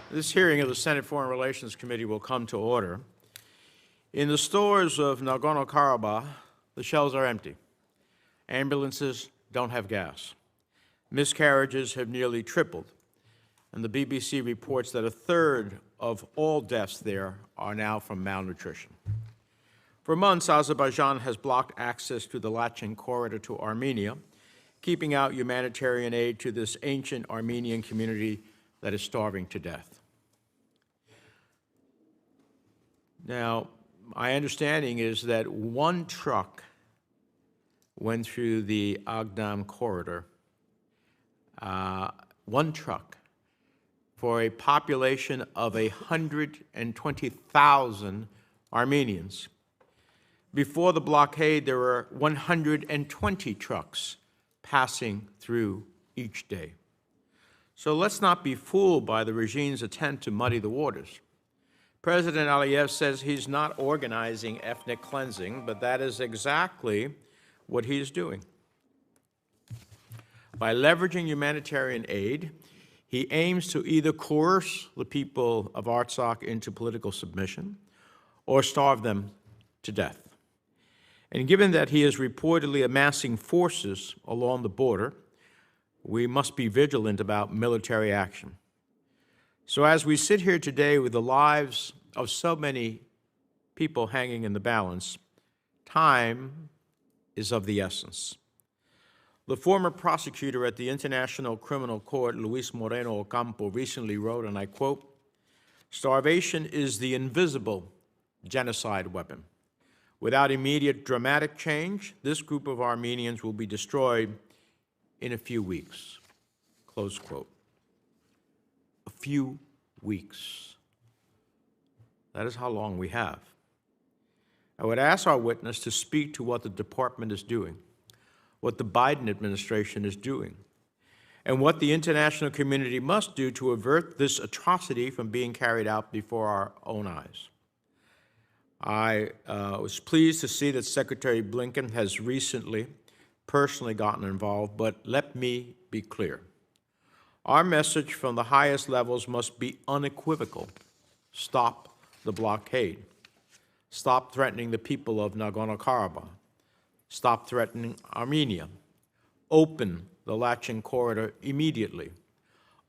This hearing of the Senate Foreign Relations Committee will come to order. In the stores of Nagorno-Karabakh, the shelves are empty. Ambulances don't have gas. Miscarriages have nearly tripled, and the BBC reports that a third of all deaths there are now from malnutrition. For months, Azerbaijan has blocked access to the Lachin corridor to Armenia, keeping out humanitarian aid to this ancient Armenian community that is starving to death. Now, my understanding is that one truck went through the Agdam corridor, one truck, for a population of 120,000 Armenians. Before the blockade, there were 120 trucks passing through each day. So let's not be fooled by the regime's attempt to muddy the waters. President Aliyev says he's not organizing ethnic cleansing, but that is exactly what he's doing. By leveraging humanitarian aid, he aims to either coerce the people of Artsakh into political submission or starve them to death. And given that he is reportedly amassing forces along the border, we must be vigilant about military action. So as we sit here today with the lives of so many people hanging in the balance, time is of the essence. The former prosecutor at the International Criminal Court, Luis Moreno Ocampo, recently wrote, and I quote, "Starvation is the invisible genocide weapon. Without immediate dramatic change, this group of Armenians will be destroyed in a few weeks." Close quote. A few weeks. That is how long we have. I would ask our witness to speak to what the department is doing, what the Biden administration is doing, and what the international community must do to avert this atrocity from being carried out before our own eyes. I was pleased to see that Secretary Blinken has recently personally gotten involved, but let me be clear. Our message from the highest levels must be unequivocal. Stop the blockade. Stop threatening the people of Nagorno-Karabakh. Stop threatening Armenia. Open the Lachin corridor immediately.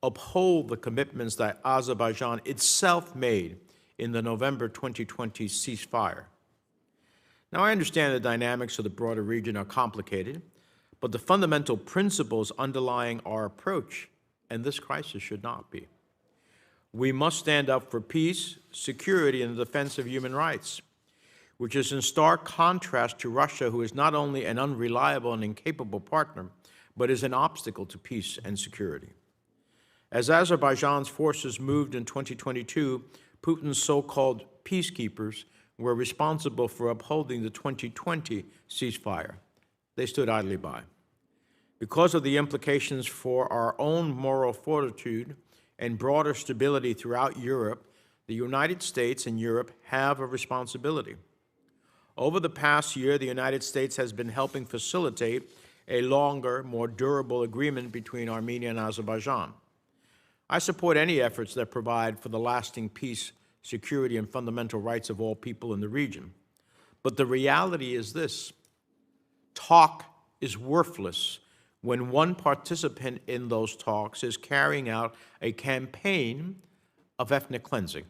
Uphold the commitments that Azerbaijan itself made in the November 2020 ceasefire. Now, I understand the dynamics of the broader region are complicated, but the fundamental principles underlying our approach and this crisis should not be. We must stand up for peace, security, and the defense of human rights, which is in stark contrast to Russia, who is not only an unreliable and incapable partner, but is an obstacle to peace and security. As Azerbaijan's forces moved in 2022, Putin's so-called peacekeepers were responsible for upholding the 2020 ceasefire. They stood idly by. Because of the implications for our own moral fortitude and broader stability throughout Europe, the United States and Europe have a responsibility. Over the past year, the United States has been helping facilitate a longer, more durable agreement between Armenia and Azerbaijan. I support any efforts that provide for the lasting peace, security, and fundamental rights of all people in the region. But the reality is this: talk is worthless when one participant in those talks is carrying out a campaign of ethnic cleansing.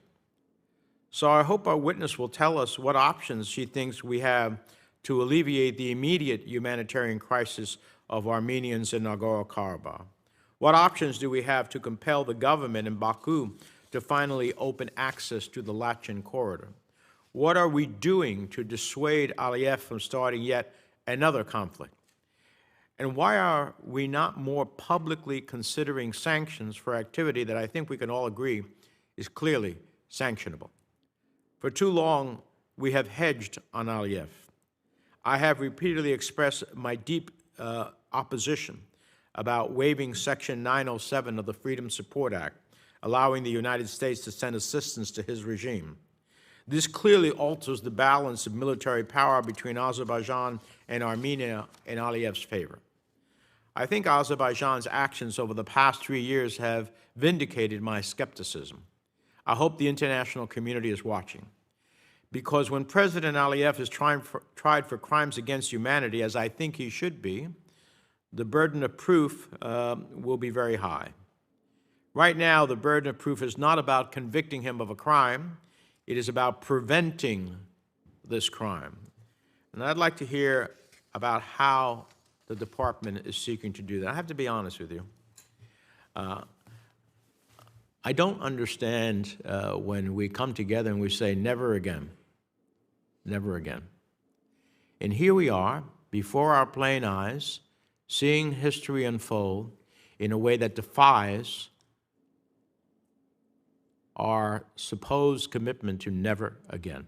So I hope our witness will tell us what options she thinks we have to alleviate the immediate humanitarian crisis of Armenians in Nagorno-Karabakh. What options do we have to compel the government in Baku to finally open access to the Lachin corridor? What are we doing to dissuade Aliyev from starting yet another conflict? And why are we not more publicly considering sanctions for activity that I think we can all agree is clearly sanctionable? For too long, we have hedged on Aliyev. I have repeatedly expressed my deep opposition about waiving Section 907 of the Freedom Support Act, allowing the United States to send assistance to his regime. This clearly alters the balance of military power between Azerbaijan and Armenia in Aliyev's favor. I think Azerbaijan's actions over the past 3 years have vindicated my skepticism. I hope the international community is watching. Because when President Aliyev is tried for crimes against humanity, as I think he should be, the burden of proof will be very high. Right now, the burden of proof is not about convicting him of a crime. It is about preventing this crime. And I'd like to hear about how the department is seeking to do that. I have to be honest with you. I don't understand when we come together and we say, never again, never again. And here we are, before our plain eyes, seeing history unfold in a way that defies our supposed commitment to never again.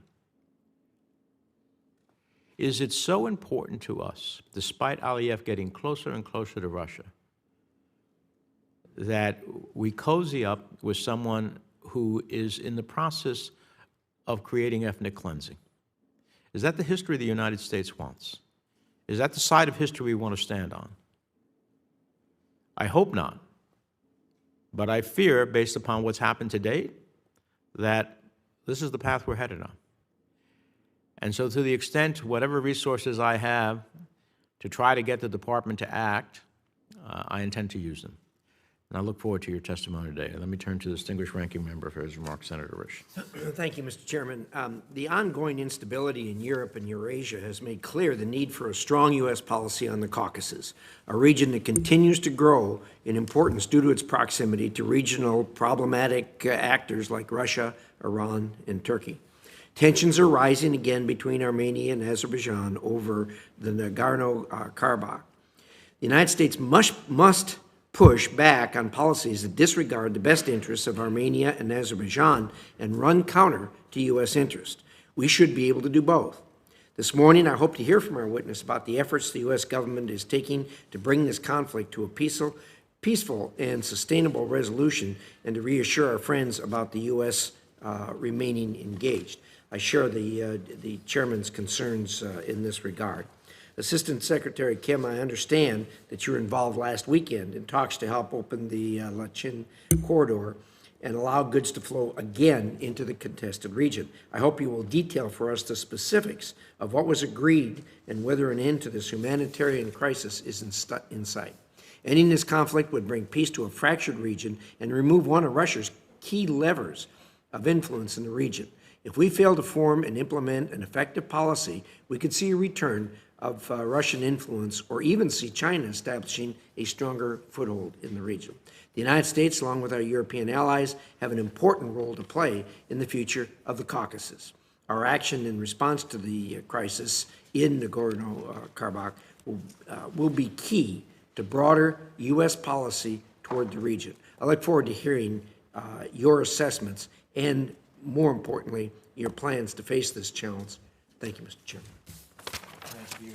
Is it so important to us, despite Aliyev getting closer and closer to Russia, that we cozy up with someone who is in the process of creating ethnic cleansing? Is that the history the United States wants? Is that the side of history we want to stand on? I hope not. But I fear, based upon what's happened to date, that this is the path we're headed on. And so to the extent, whatever resources I have to try to get the department to act, I intend to use them. And I look forward to your testimony today. Let me turn to the distinguished ranking member for his remarks, Senator Risch. Thank you, Mr. Chairman. The ongoing instability in Europe and Eurasia has made clear the need for a strong U.S. policy on the Caucasus, a region that continues to grow in importance due to its proximity to regional problematic actors like Russia, Iran, and Turkey. Tensions are rising again between Armenia and Azerbaijan over the Nagorno-Karabakh. The United States must push back on policies that disregard the best interests of Armenia and Azerbaijan and run counter to U.S. interest. We should be able to do both. This morning, I hope to hear from our witness about the efforts the U.S. government is taking to bring this conflict to a peaceful and sustainable resolution, and to reassure our friends about the U.S. Remaining engaged. I share the chairman's concerns in this regard. Assistant Secretary Kim, I understand that you were involved last weekend in talks to help open the Lachin corridor and allow goods to flow again into the contested region. I hope you will detail for us the specifics of what was agreed and whether an end to this humanitarian crisis is in sight. Ending this conflict would bring peace to a fractured region and remove one of Russia's key levers of influence in the region. If we fail to form and implement an effective policy, we could see a return of Russian influence, or even see China establishing a stronger foothold in the region. The United States, along with our European allies, have an important role to play in the future of the Caucasus. Our action in response to the crisis in Nagorno-Karabakh will be key to broader U.S. policy toward the region. I look forward to hearing your assessments and, more importantly, your plans to face this challenge. Thank you, Mr. Chairman. Thank you.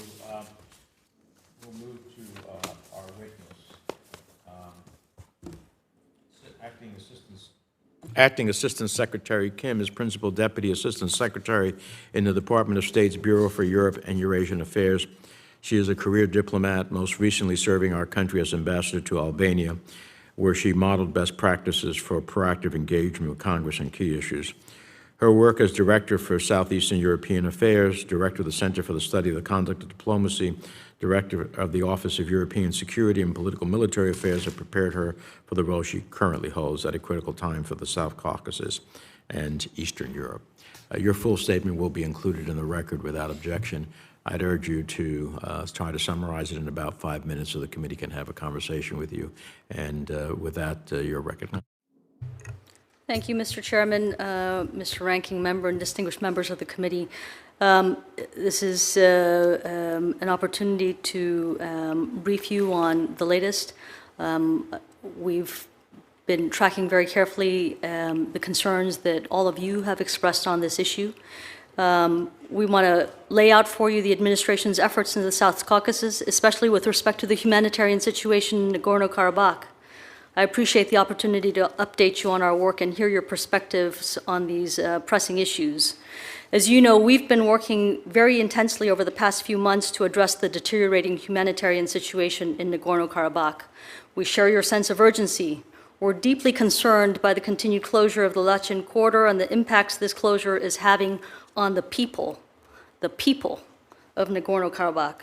We'll move to our witness. Acting Assistant Secretary Kim is Principal Deputy Assistant Secretary in the Department of State's Bureau for Europe and Eurasian Affairs. She is a career diplomat, most recently serving our country as ambassador to Albania, where she modeled best practices for proactive engagement with Congress on key issues. Her work as Director for Southeastern European Affairs, Director of the Center for the Study of the Conduct of Diplomacy, Director of the Office of European Security and Political Military Affairs have prepared her for the role she currently holds at a critical time for the South Caucasus and Eastern Europe. Your full statement will be included in the record without objection. I'd urge you to try to summarize it in about 5 minutes so the committee can have a conversation with you. And with that, you're recognized. Thank you, Mr. Chairman, Mr. Ranking Member, and distinguished members of the committee. This is an opportunity to brief you on the latest. We've been tracking very carefully the concerns that all of you have expressed on this issue. We want to lay out for you the administration's efforts in the South Caucasus, especially with respect to the humanitarian situation in Nagorno-Karabakh. I appreciate the opportunity to update you on our work and hear your perspectives on these pressing issues. As you know, we've been working very intensely over the past few months to address the deteriorating humanitarian situation in Nagorno-Karabakh. We share your sense of urgency. We're deeply concerned by the continued closure of the Lachin corridor and the impacts this closure is having on the people of Nagorno-Karabakh.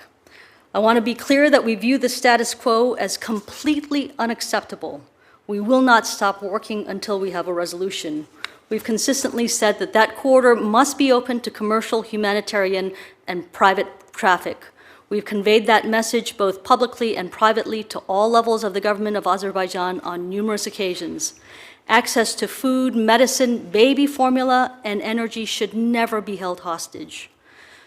I want to be clear that we view the status quo as completely unacceptable. We will not stop working until we have a resolution. We've consistently said that that corridor must be open to commercial, humanitarian, and private traffic. We've conveyed that message both publicly and privately to all levels of the government of Azerbaijan on numerous occasions. Access to food, medicine, baby formula, and energy should never be held hostage.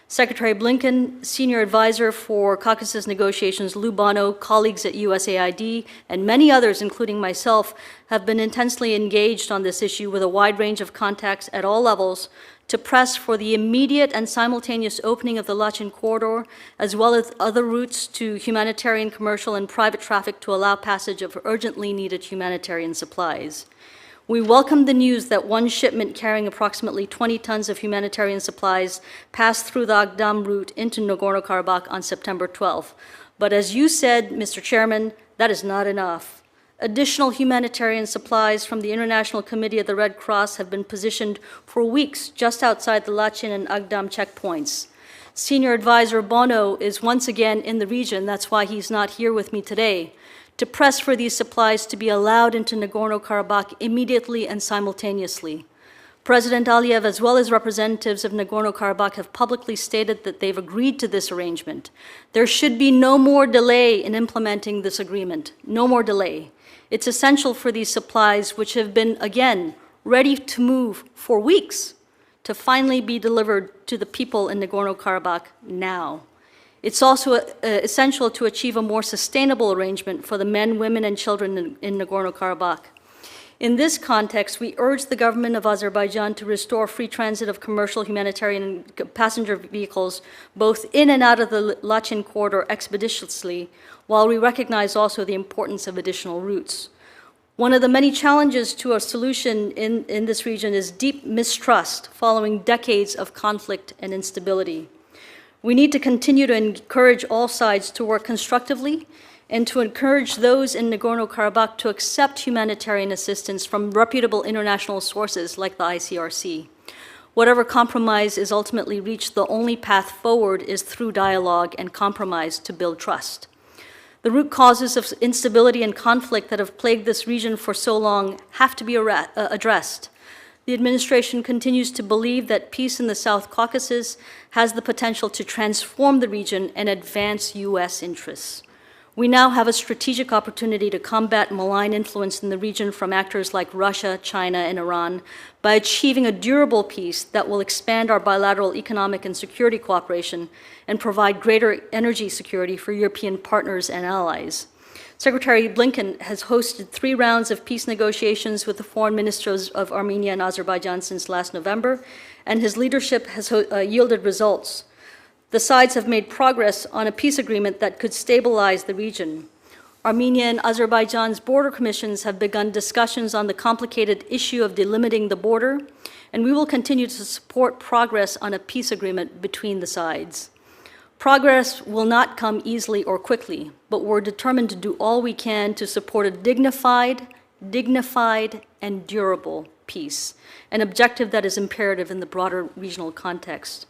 Secretary Blinken, Senior Advisor for Caucasus negotiations, Lou Bono, colleagues at USAID, and many others, including myself, have been intensely engaged on this issue with a wide range of contacts at all levels to press for the immediate and simultaneous opening of the Lachin corridor, as well as other routes to humanitarian, commercial, and private traffic to allow passage of urgently needed humanitarian supplies. We welcome the news that one shipment carrying approximately 20 tons of humanitarian supplies passed through the Agdam route into Nagorno-Karabakh on September 12th. But as you said, Mr. Chairman, that is not enough. Additional humanitarian supplies from the International Committee of the Red Cross have been positioned for weeks just outside the Lachin and Agdam checkpoints. Senior Advisor Bono is once again in the region, that's why he's not here with me today, to press for these supplies to be allowed into Nagorno-Karabakh immediately and simultaneously. President Aliyev, as well as representatives of Nagorno-Karabakh, have publicly stated that they've agreed to this arrangement. There should be no more delay in implementing this agreement, no more delay. It's essential for these supplies, which have been, again, ready to move for weeks, to finally be delivered to the people in Nagorno-Karabakh now. It's also essential to achieve a more sustainable arrangement for the men, women, and children in Nagorno-Karabakh. In this context, we urge the government of Azerbaijan to restore free transit of commercial, humanitarian, and passenger vehicles, both in and out of the Lachin corridor expeditiously, while we recognize also the importance of additional routes. One of the many challenges to a solution in this region is deep mistrust following decades of conflict and instability. We need to continue to encourage all sides to work constructively and to encourage those in Nagorno-Karabakh to accept humanitarian assistance from reputable international sources like the ICRC. Whatever compromise is ultimately reached, the only path forward is through dialogue and compromise to build trust. The root causes of instability and conflict that have plagued this region for so long have to be addressed. The administration continues to believe that peace in the South Caucasus has the potential to transform the region and advance U.S. interests. We now have a strategic opportunity to combat malign influence in the region from actors like Russia, China, and Iran by achieving a durable peace that will expand our bilateral economic and security cooperation and provide greater energy security for European partners and allies. Secretary Blinken has hosted 3 rounds of peace negotiations with the foreign ministers of Armenia and Azerbaijan since last November, and his leadership has yielded results. The sides have made progress on a peace agreement that could stabilize the region. Armenia and Azerbaijan's border commissions have begun discussions on the complicated issue of delimiting the border, and we will continue to support progress on a peace agreement between the sides. Progress will not come easily or quickly, but we're determined to do all we can to support a dignified, and durable peace, an objective that is imperative in the broader regional context.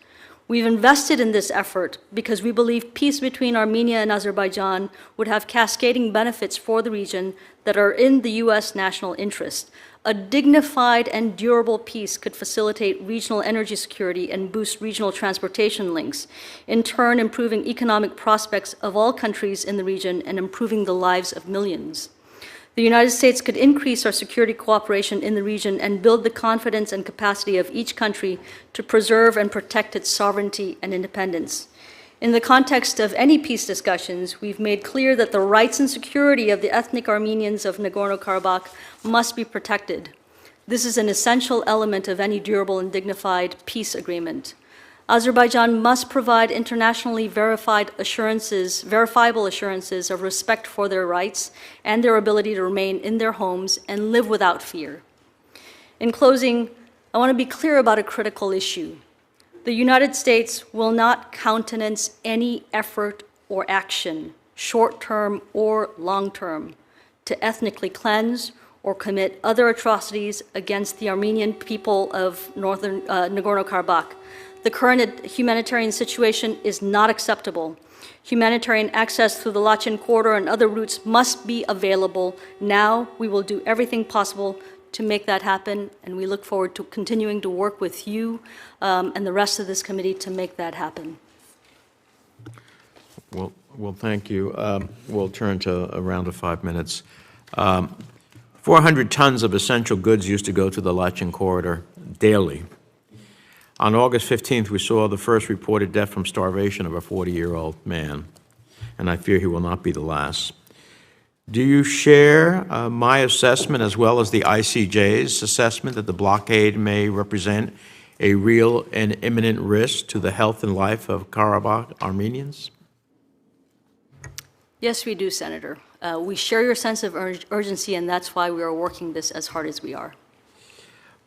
We've invested in this effort because we believe peace between Armenia and Azerbaijan would have cascading benefits for the region that are in the U.S. national interest. A dignified and durable peace could facilitate regional energy security and boost regional transportation links, in turn improving economic prospects of all countries in the region and improving the lives of millions. The United States could increase our security cooperation in the region and build the confidence and capacity of each country to preserve and protect its sovereignty and independence. In the context of any peace discussions, we've made clear that the rights and security of the ethnic Armenians of Nagorno-Karabakh must be protected. This is an essential element of any durable and dignified peace agreement. Azerbaijan must provide internationally verifiable assurances of respect for their rights and their ability to remain in their homes and live without fear. In closing, I want to be clear about a critical issue. The United States will not countenance any effort or action, short-term or long-term, to ethnically cleanse or commit other atrocities against the Armenian people of northern Nagorno-Karabakh. The current humanitarian situation is not acceptable. Humanitarian access through the Lachin corridor and other routes must be available now. We will do everything possible to make that happen, and we look forward to continuing to work with you and the rest of this committee to make that happen. Well, thank you. We'll turn to a round of 5 minutes. 400 tons of essential goods used to go to the Lachin corridor daily. On August 15th, we saw the first reported death from starvation of a 40-year-old man, and I fear he will not be the last. Do you share my assessment as well as the ICJ's assessment that the blockade may represent a real and imminent risk to the health and life of Karabakh Armenians? Yes, we do, Senator. We share your sense of urgency, and that's why we are working this as hard as we are.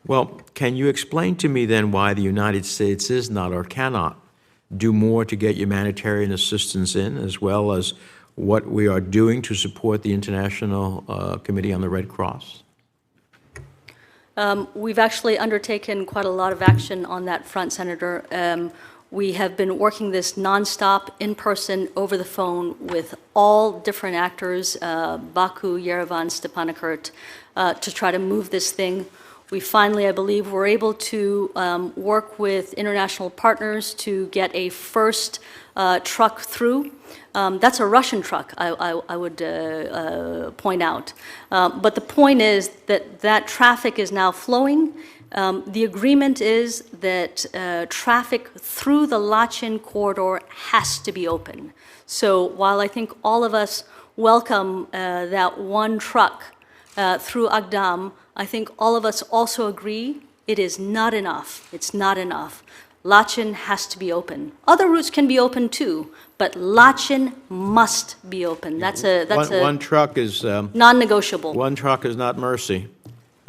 Well, can you explain to me then why the United States is not or cannot do more to get humanitarian assistance in, as well as what we are doing to support the International Committee on the Red Cross? We've actually undertaken quite a lot of action on that front, Senator. We have been working this nonstop, in person, over the phone with all different actors, Baku, Yerevan, Stepanakert, to try to move this thing. We finally, I believe, were able to work with international partners to get a first truck through. That's a Russian truck, I would point out. But the point is that that traffic is now flowing. The agreement is that traffic through the Lachin corridor has to be open. So while I think all of us welcome that one truck through Agdam, I think all of us also agree it is not enough. It's not enough. Lachin has to be open. Other routes can be open too, but Lachin must be open. That's one truck is non-negotiable. One truck is not mercy.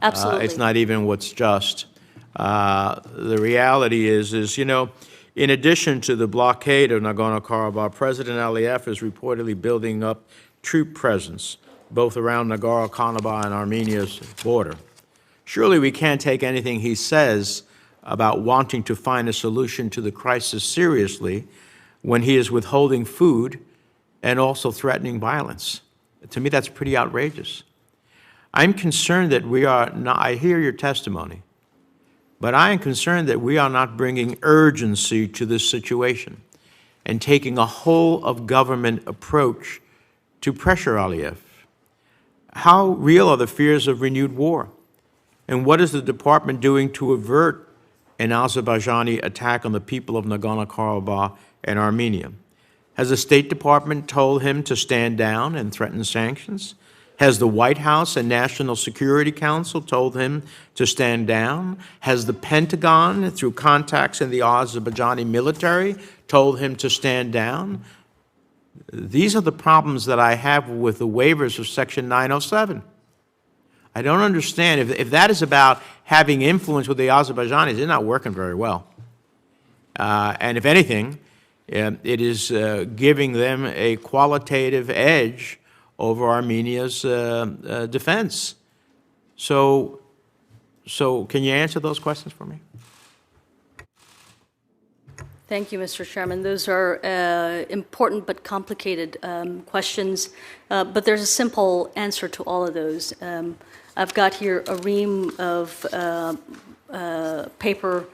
Absolutely. It's not even what's just. The reality is, you know, in addition to the blockade of Nagorno-Karabakh, President Aliyev is reportedly building up troop presence both around Nagorno-Karabakh and Armenia's border. Surely we can't take anything he says about wanting to find a solution to the crisis seriously when he is withholding food and also threatening violence. To me, that's pretty outrageous. I'm concerned that we are not, I hear your testimony, but I am concerned that we are not bringing urgency to this situation and taking a whole of government approach to pressure Aliyev. How real are the fears of renewed war? And what is the department doing to avert an Azerbaijani attack on the people of Nagorno-Karabakh and Armenia? Has the State Department told him to stand down and threaten sanctions? Has the White House and National Security Council told him to stand down? Has the Pentagon, through contacts in the Azerbaijani military, told him to stand down? These are the problems that I have with the waivers of Section 907. I don't understand. If that is about having influence with the Azerbaijanis, they're not working very well. And if anything, it is giving them a qualitative edge over Armenia's defense. So can you answer those questions for me? Thank you, Mr. Chairman. Those are important but complicated questions, but there's a simple answer to all of those. I've got here a ream of paper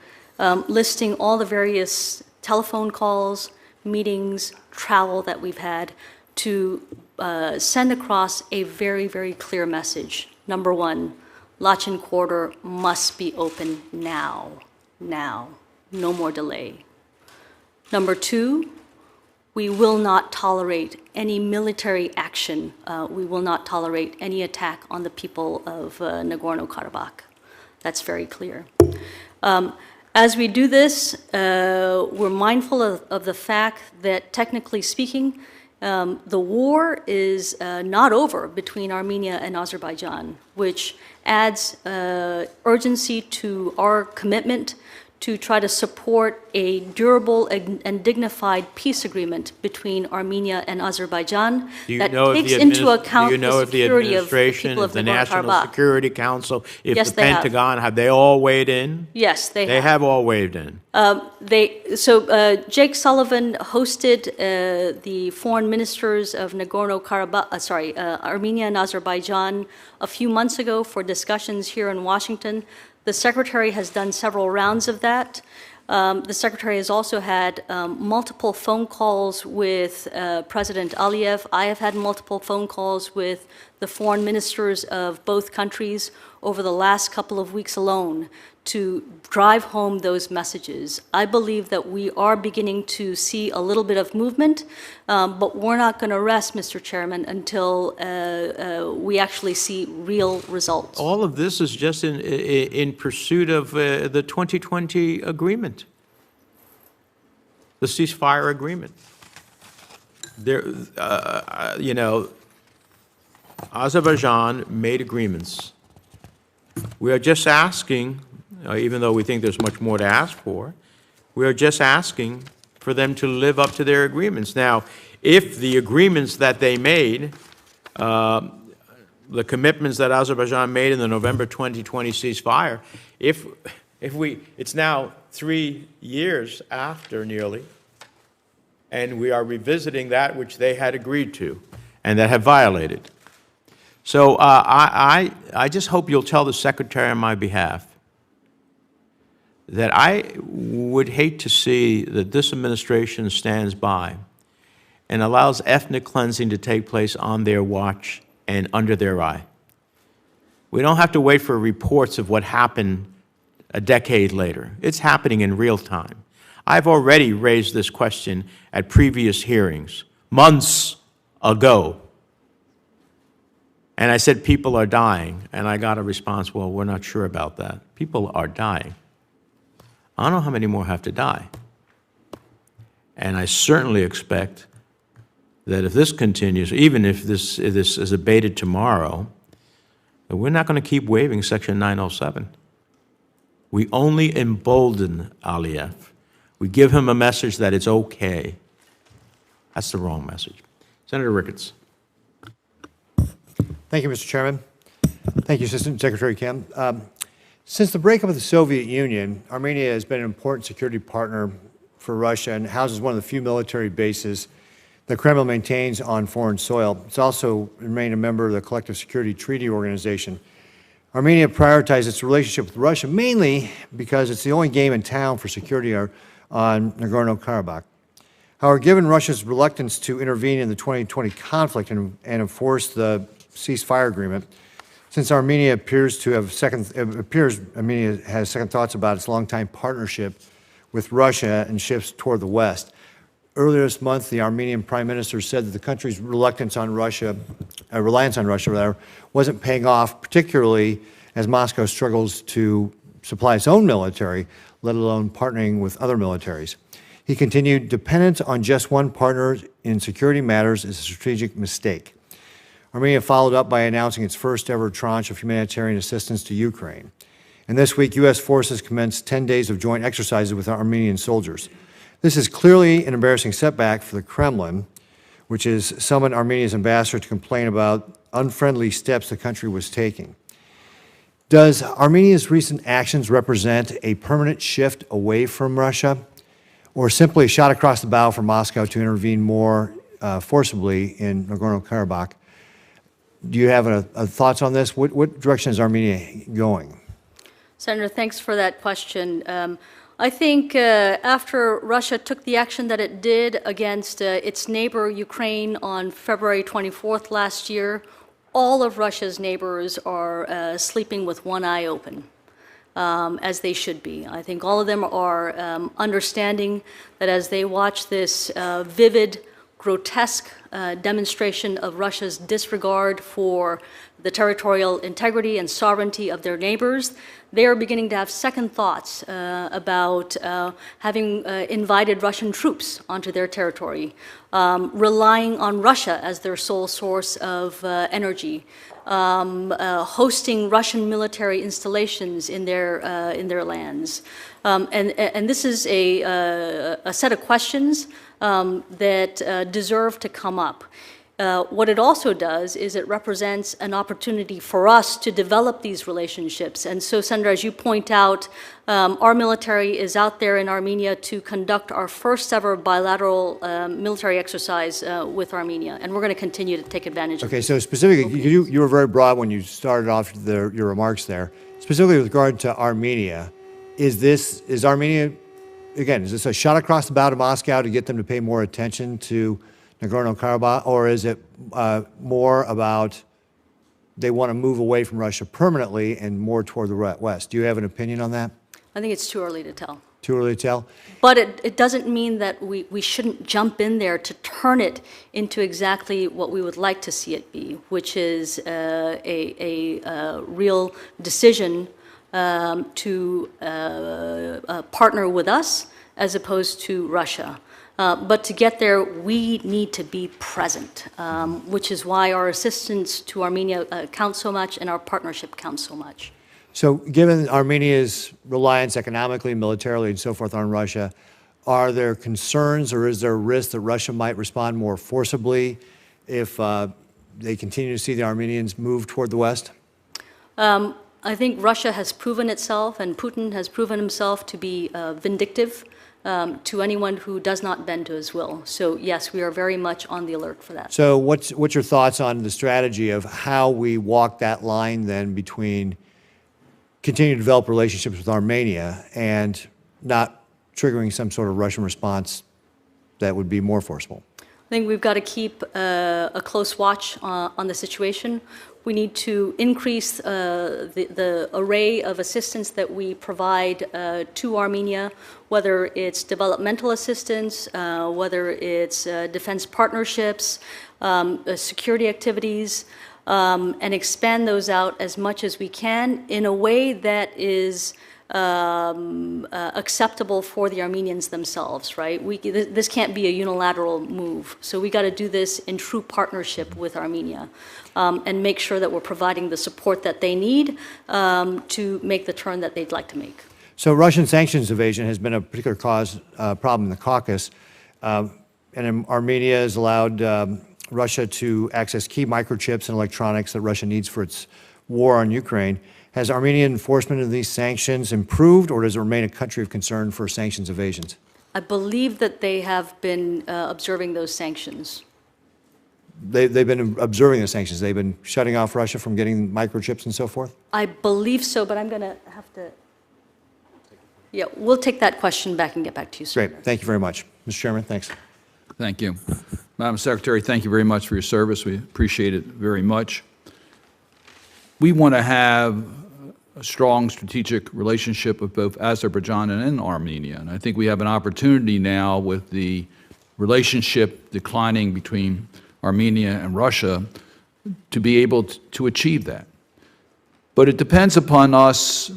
listing all the various telephone calls, meetings, travel that we've had to send across a very, very clear message. Number one, Lachin corridor must be open now, no more delay. Number two, we will not tolerate any military action. We will not tolerate any attack on the people of Nagorno-Karabakh. That's very clear. As we do this, we're mindful of the fact that, technically speaking, the war is not over between Armenia and Azerbaijan, which adds urgency to our commitment to try to support a durable and dignified peace agreement between Armenia and Azerbaijan that takes into account the security of the people of the Nagorno-Karabakh. National Security Council, if Yes, the they have. Pentagon, have they all weighed in? Yes, they They have all weighed in. Jake Sullivan hosted the foreign ministers of Nagorno-Karabakh, Armenia and Azerbaijan a few months ago for discussions here in Washington. The Secretary has done several rounds of that. The Secretary has also had multiple phone calls with President Aliyev. I have had multiple phone calls with the foreign ministers of both countries over the last couple of weeks alone to drive home those messages. I believe that we are beginning to see a little bit of movement, but we're not going to rest, Mr. Chairman, until we actually see real results. All of this is just in pursuit of the 2020 agreement, the ceasefire agreement. Azerbaijan made agreements. We are just asking, even though we think there's much more to ask for, we are just asking for them to live up to their agreements. Now, if the agreements that they made, the commitments that Azerbaijan made in the November 2020 ceasefire, it's now 3 years after nearly, and we are revisiting that which they had agreed to and that have violated. So I just hope you'll tell the Secretary on my behalf that I would hate to see that this administration stands by and allows ethnic cleansing to take place on their watch and under their eye. We don't have to wait for reports of what happened a decade later. It's happening in real time. I've already raised this question at previous hearings, months ago. And I said, people are dying. And I got a response, well, we're not sure about that. People are dying. I don't know how many more have to die. And I certainly expect that if this continues, even if this is abated tomorrow, that we're not going to keep waiving Section 907. We only embolden Aliyev. We give him a message that it's okay. That's the wrong message. Senator Ricketts. Thank you, Mr. Chairman. Thank you, Assistant Secretary Kim. Since the breakup of the Soviet Union, Armenia has been an important security partner for Russia and houses one of the few military bases the Kremlin maintains on foreign soil. It's also remained a member of the Collective Security Treaty Organization. Armenia prioritizes its relationship with Russia mainly because it's the only game in town for security on Nagorno-Karabakh. However, given Russia's reluctance to intervene in the 2020 conflict and enforce the ceasefire agreement, since Armenia appears Armenia has second thoughts about its longtime partnership with Russia and shifts toward the West. Earlier this month, the Armenian Prime Minister said that the country's reliance on Russia, wasn't paying off, particularly as Moscow struggles to supply its own military, let alone partnering with other militaries. He continued, dependence on just one partner in security matters is a strategic mistake. Armenia followed up by announcing its first ever tranche of humanitarian assistance to Ukraine. And this week, U.S. forces commenced 10 days of joint exercises with Armenian soldiers. This is clearly an embarrassing setback for the Kremlin, which has summoned Armenia's ambassador to complain about unfriendly steps the country was taking. Does Armenia's recent actions represent a permanent shift away from Russia, or simply a shot across the bow for Moscow to intervene more forcibly in Nagorno-Karabakh? Do you have thoughts on this? What direction is Armenia going? Senator, thanks for that question. I think after Russia took the action that it did against its neighbor Ukraine on February 24th last year, all of Russia's neighbors are sleeping with one eye open, as they should be. I think all of them are understanding that as they watch this vivid, grotesque demonstration of Russia's disregard for the territorial integrity and sovereignty of their neighbors, they are beginning to have second thoughts about having invited Russian troops onto their territory, relying on Russia as their sole source of energy, hosting Russian military installations in their lands. And this is a set of questions that deserve to come up. What it also does is it represents an opportunity for us to develop these relationships. And so, Senator, as you point out, our military is out there in Armenia to conduct our first ever bilateral military exercise with Armenia, and we're going to continue to take advantage of it. Okay, so specifically, you were very broad when you started off your remarks there. Specifically with regard to Armenia, is Armenia, again, is this a shot across the bow to Moscow to get them to pay more attention to Nagorno-Karabakh, or is it more about they want to move away from Russia permanently and more toward the West? Do you have an opinion on that? I think it's too early to tell. Too early to tell? But it doesn't mean that we shouldn't jump in there to turn it into exactly what we would like to see it be, which is a real decision to partner with us as opposed to Russia. But to get there, we need to be present, which is why our assistance to Armenia counts so much and our partnership counts so much. So given Armenia's reliance economically, militarily, and so forth on Russia, are there concerns or is there a risk that Russia might respond more forcibly if they continue to see the Armenians move toward the West? I think Russia has proven itself and Putin has proven himself to be vindictive to anyone who does not bend to his will. So yes, we are very much on the alert for that. So what's your thoughts on the strategy of how we walk that line then between continuing to develop relationships with Armenia and not triggering some sort of Russian response that would be more forceful? I think we've got to keep a close watch on the situation. We need to increase the array of assistance that we provide to Armenia, whether it's developmental assistance, whether it's defense partnerships, security activities, and expand those out as much as we can in a way that is acceptable for the Armenians themselves, right? This can't be a unilateral move. So we got to do this in true partnership with Armenia and make sure that we're providing the support that they need to make the turn that they'd like to make. So Russian sanctions evasion has been a particular problem in the Caucasus. And Armenia has allowed Russia to access key microchips and electronics that Russia needs for its war on Ukraine. Has Armenian enforcement of these sanctions improved, or does it remain a country of concern for sanctions evasions? I believe that they have been observing those sanctions. They've been observing the sanctions. They've been shutting off Russia from getting microchips and so forth? I believe so, but I'm going to have to... Yeah, we'll take that question back and get back to you, sir. Great. Thank you very much. Mr. Chairman, thanks. Thank you. Madam Secretary, thank you very much for your service. We appreciate it very much. We want to have a strong strategic relationship with both Azerbaijan and Armenia. And I think we have an opportunity now with the relationship declining between Armenia and Russia to be able to achieve that. But it depends upon us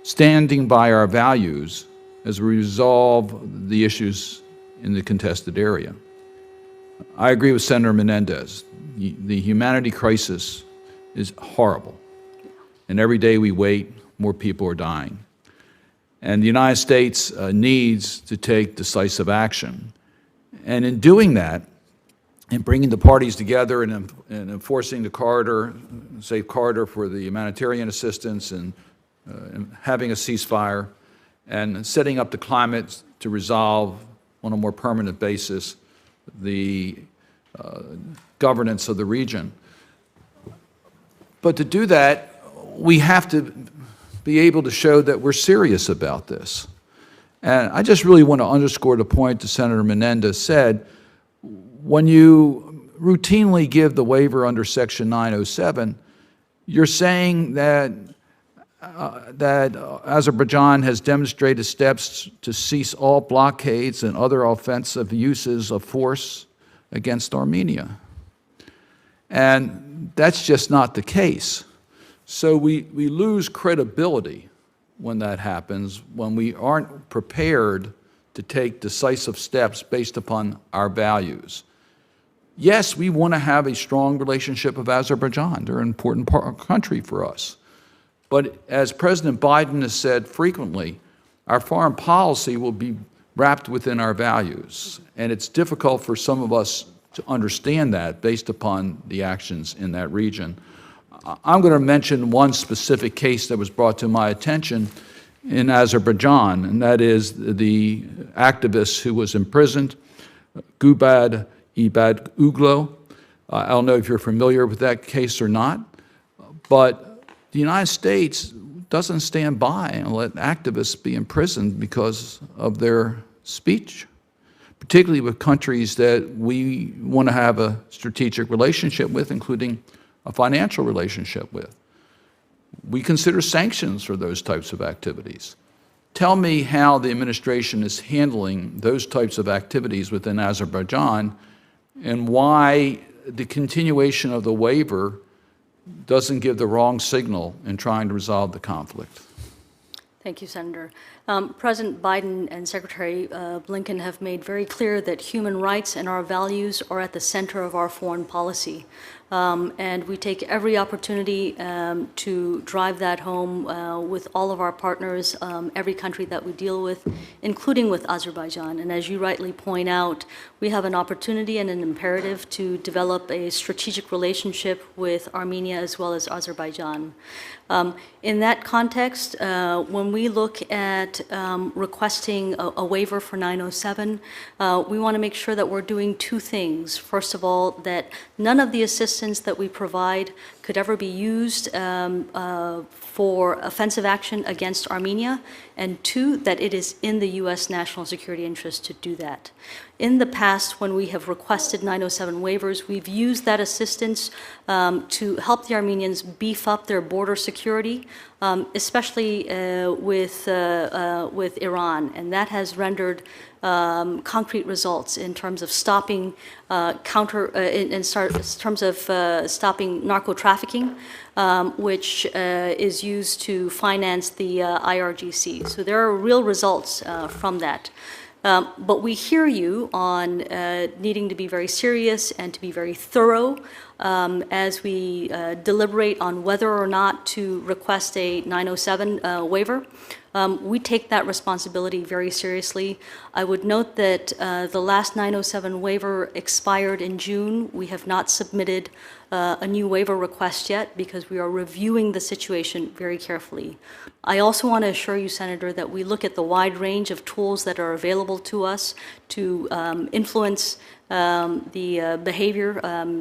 standing by our values as we resolve the issues in the contested area. I agree with Senator Menendez. The humanity crisis is horrible. And every day we wait, more people are dying. And the United States needs to take decisive action. And in doing that, in bringing the parties together and enforcing the corridor, safe corridor for the humanitarian assistance and having a ceasefire and setting up the climate to resolve on a more permanent basis the governance of the region. But to do that, we have to be able to show that we're serious about this. And I just really want to underscore the point that Senator Menendez said. When you routinely give the waiver under Section 907, you're saying that Azerbaijan has demonstrated steps to cease all blockades and other offensive uses of force against Armenia. And that's just not the case. So we lose credibility when that happens, when we aren't prepared to take decisive steps based upon our values. Yes, we want to have a strong relationship with Azerbaijan. They're an important country for us. But as President Biden has said frequently, our foreign policy will be wrapped within our values. And it's difficult for some of us to understand that based upon the actions in that region. I'm going to mention one specific case that was brought to my attention in Azerbaijan, and that is the activist who was imprisoned, Gubad Ibad Uglo. I don't know if you're familiar with that case or not, but the United States doesn't stand by and let activists be imprisoned because of their speech, particularly with countries that we want to have a strategic relationship with, including a financial relationship with. We consider sanctions for those types of activities. Tell me how the administration is handling those types of activities within Azerbaijan and why the continuation of the waiver doesn't give the wrong signal in trying to resolve the conflict. Thank you, Senator. President Biden and Secretary Blinken have made very clear that human rights and our values are at the center of our foreign policy. And we take every opportunity to drive that home with all of our partners, every country that we deal with, including with Azerbaijan. And as you rightly point out, we have an opportunity and an imperative to develop a strategic relationship with Armenia as well as Azerbaijan. In that context, when we look at requesting a waiver for 907, we want to make sure that we're doing two things. First of all, that none of the assistance that we provide could ever be used for offensive action against Armenia, and two, that it is in the U.S. national security interest to do that. In the past, when we have requested 907 waivers, we've used that assistance to help the Armenians beef up their border security, especially with Iran, and that has rendered concrete results in terms of stopping stopping narco trafficking, which is used to finance the IRGC. So there are real results from that. But we hear you on needing to be very serious and to be very thorough as we deliberate on whether or not to request a 907 waiver. We take that responsibility very seriously. I would note that the last 907 waiver expired in June. We have not submitted a new waiver request yet because we are reviewing the situation very carefully. I also want to assure you, Senator, that we look at the wide range of tools that are available to us to influence the behavior,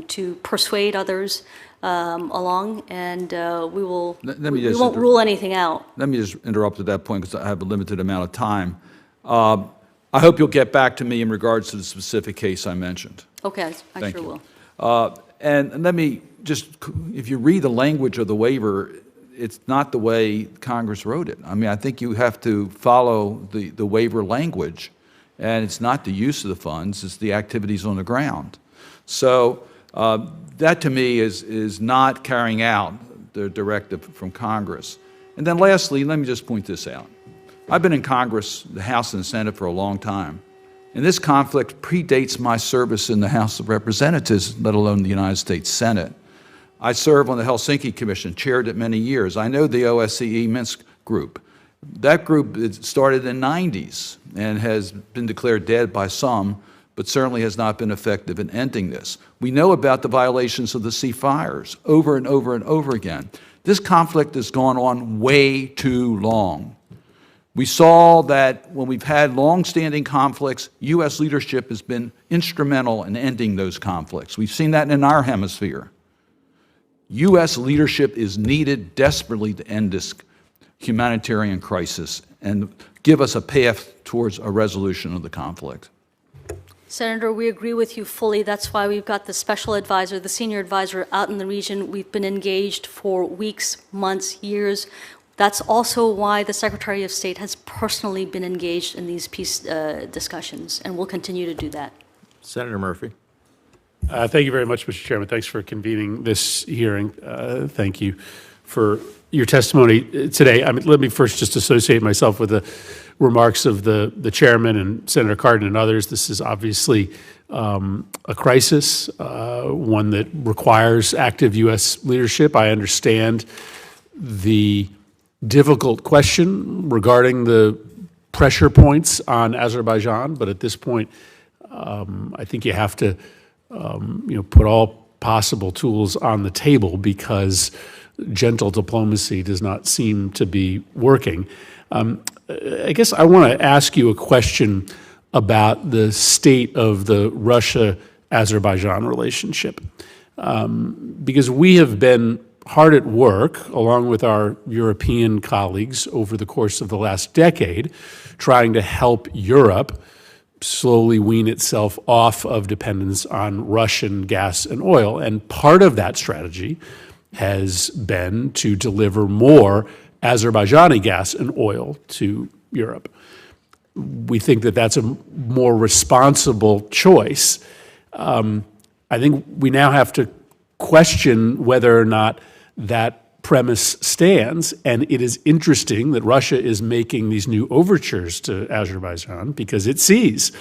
to persuade others along, and we won't rule anything out. Let me just interrupt at that point because I have a limited amount of time. I hope you'll get back to me in regards to the specific case I mentioned. Okay, I Thank sure you. will. And let me just, if you read the language of the waiver, it's not the way Congress wrote it. I mean, I think you have to follow the waiver language, and it's not the use of the funds, it's the activities on the ground. So that to me is not carrying out the directive from Congress. And then lastly, let me just point this out. I've been in Congress, the House and the Senate for a long time. And this conflict predates my service in the House of Representatives, let alone the United States Senate. I serve on the Helsinki Commission, chaired it many years. I know the OSCE Minsk group. That group started in the 90s and has been declared dead by some, but certainly has not been effective in ending this. We know about the violations of the ceasefires over and over and over again. This conflict has gone on way too long. We saw that when we've had long-standing conflicts, U.S. leadership has been instrumental in ending those conflicts. We've seen that in our hemisphere. U.S. leadership is needed desperately to end this humanitarian crisis and give us a path towards a resolution of the conflict. Senator, we agree with you fully. That's why we've got the special advisor, the senior advisor out in the region. We've been engaged for weeks, months, years. That's also why the Secretary of State has personally been engaged in these peace discussions, and will continue to do that. Senator Murphy. Thank you very much, Mr. Chairman. Thanks for convening this hearing. Thank you for your testimony today. I mean, let me first just associate myself with the remarks of the chairman and Senator Cardin and others. This is obviously a crisis, one that requires active U.S. leadership. I understand the difficult question regarding the pressure points on Azerbaijan, but at this point, I think you have to put all possible tools on the table because gentle diplomacy does not seem to be working. I guess I want to ask you a question about the state of the Russia-Azerbaijan relationship, because we have been hard at work, along with our European colleagues, over the course of the last decade, trying to help Europe slowly wean itself off of dependence on Russian gas and oil. And part of that strategy has been to deliver more Azerbaijani gas and oil to Europe. We think that that's a more responsible choice. I think we now have to question whether or not that premise stands, and it is interesting that Russia is making these new overtures to Azerbaijan because it sees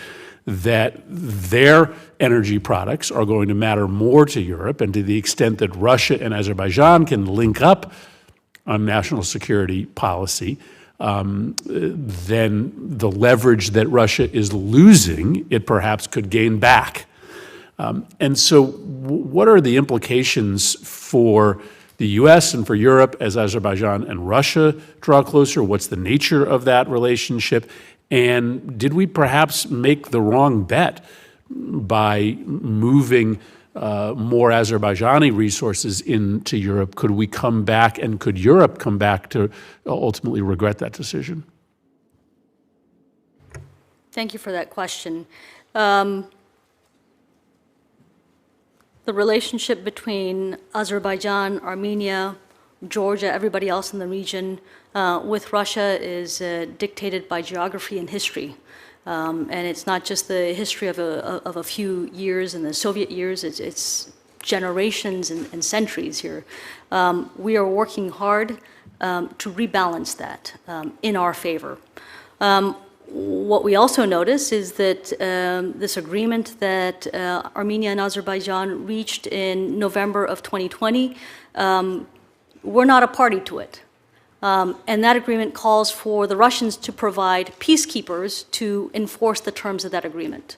that their energy products are going to matter more to Europe, and to the extent that Russia and Azerbaijan can link up on national security policy, then the leverage that Russia is losing, it perhaps could gain back. And so what are the implications for the U.S. and for Europe as Azerbaijan and Russia draw closer? What's the nature of that relationship? And did we perhaps make the wrong bet by moving more Azerbaijani resources into Europe? Could we come back, and could Europe come back to ultimately regret that decision? Thank you for that question. The relationship between Azerbaijan, Armenia, Georgia, everybody else in the region with Russia is dictated by geography and history. And it's not just the history of a few years in the Soviet years, it's generations and centuries here. We are working hard to rebalance that in our favor. What we also notice is that this agreement that Armenia and Azerbaijan reached in November of 2020, we're not a party to it. And that agreement calls for the Russians to provide peacekeepers to enforce the terms of that agreement.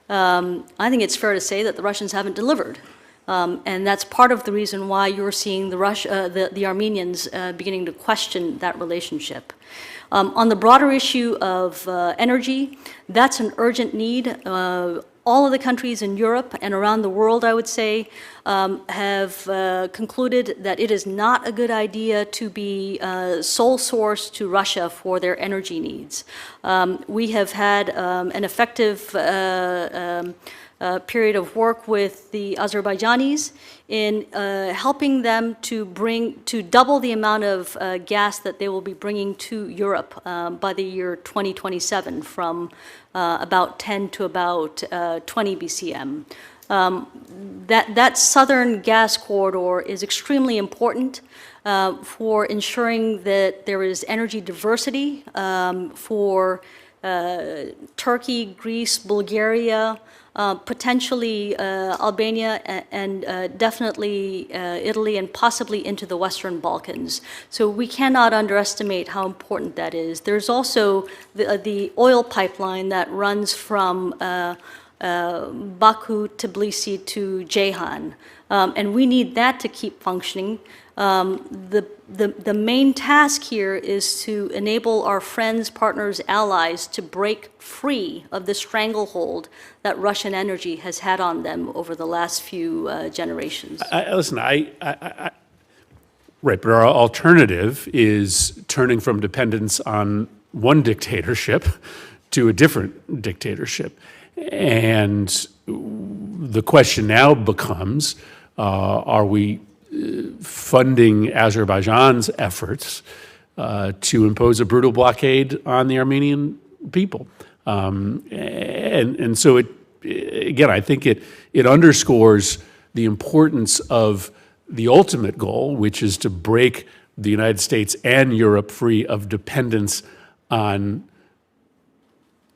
I think it's fair to say that the Russians haven't delivered. And that's part of the reason why you're seeing the Armenians beginning to question that relationship. On the broader issue of energy, that's an urgent need. All of the countries in Europe and around the world, I would say, have concluded that it is not a good idea to be sole source to Russia for their energy needs. We have had an effective period of work with the Azerbaijanis in helping them to double the amount of gas that they will be bringing to Europe by the year 2027, from about 10 to about 20 BCM. That southern gas corridor is extremely important for ensuring that there is energy diversity for Turkey, Greece, Bulgaria, potentially Albania, and definitely Italy, and possibly into the Western Balkans. So we cannot underestimate how important that is. There's also the oil pipeline that runs from Baku, Tbilisi to Ceyhan, and we need that to keep functioning. The main task here is to enable our friends, partners, allies to break free of the stranglehold that Russian energy has had on them over the last few generations. Right, but our alternative is turning from dependence on one dictatorship to a different dictatorship. And the question now becomes, are we funding Azerbaijan's efforts to impose a brutal blockade on the Armenian people? And so it again, I think it underscores the importance of the ultimate goal, which is to break the United States and Europe free of dependence on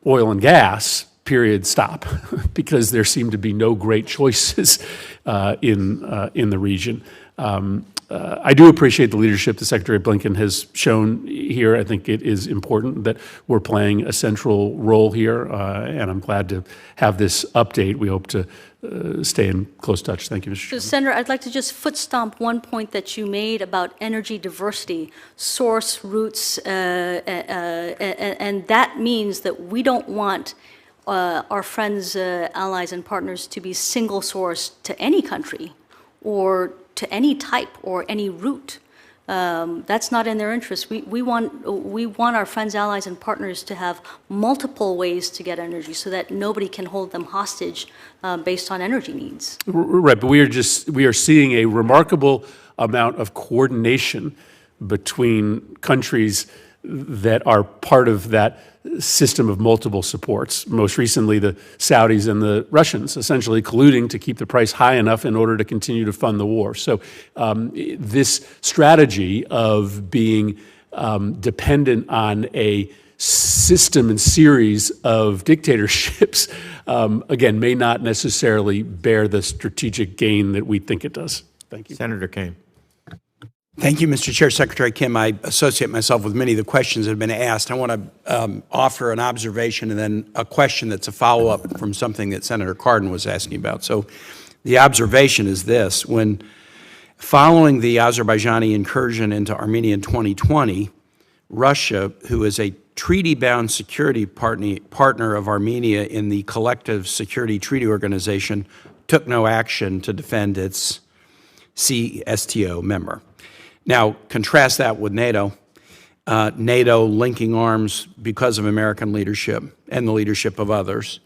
oil and gas, period, stop, because there seem to be no great choices in the region. I do appreciate the leadership that Secretary Blinken has shown here. I think it is important that we're playing a central role here, and I'm glad to have this update. We hope to stay in close touch. Thank you, Mr. Chairman. So, Senator, I'd like to just foot stomp one point that you made about energy diversity, source, routes, and that means that we don't want our friends, allies, and partners to be single source to any country or to any type or any route. That's not in their interest. We want our friends, allies, and partners to have multiple ways to get energy so that nobody can hold them hostage based on energy needs. Right, but we are seeing a remarkable amount of coordination between countries that are part of that system of multiple supports. Most recently, the Saudis and the Russians essentially colluding to keep the price high enough in order to continue to fund the war. So this strategy of being dependent on a system and series of dictatorships, again, may not necessarily bear the strategic gain that we think it does. Thank you. Senator Kane. Thank you, Mr. Chair. Secretary Kim, I associate myself with many of the questions that have been asked. I want to offer an observation and then a question that's a follow-up from something that Senator Cardin was asking about. So the observation is this. When following the Azerbaijani incursion into Armenia in 2020, Russia, who is a treaty-bound security partner of Armenia in the Collective Security Treaty Organization, took no action to defend its CSTO member. Now, contrast that with NATO. NATO linking arms because of American leadership and the leadership of others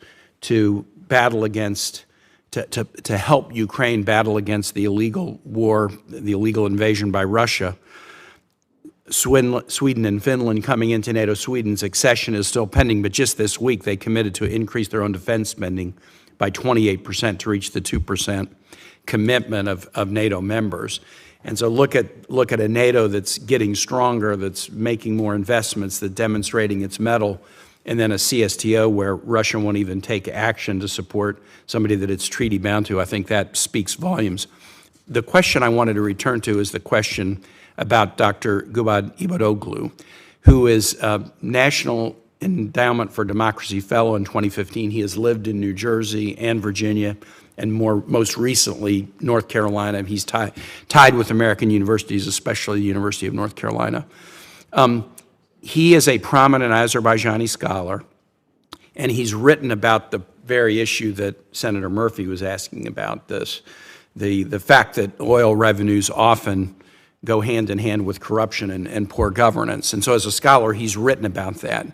to battle against, to help Ukraine battle against the illegal war, the illegal invasion by Russia. Sweden and Finland coming into NATO. Sweden's accession is still pending, but just this week they committed to increase their own defense spending by 28% to reach the 2% commitment of NATO members. And so look at a NATO that's getting stronger, that's making more investments, that's demonstrating its mettle, and then a CSTO where Russia won't even take action to support somebody that it's treaty bound to. I think that speaks volumes. The question I wanted to return to is the question about Dr. Gubad Ibadoglu, who is a National Endowment for Democracy Fellow in 2015. He has lived in New Jersey and Virginia, and most recently, North Carolina. He's tied with American universities, especially the University of North Carolina. He is a prominent Azerbaijani scholar, and he's written about the very issue that Senator Murphy was asking about, the fact that oil revenues often go hand in hand with corruption and poor governance. And so as a scholar, he's written about that.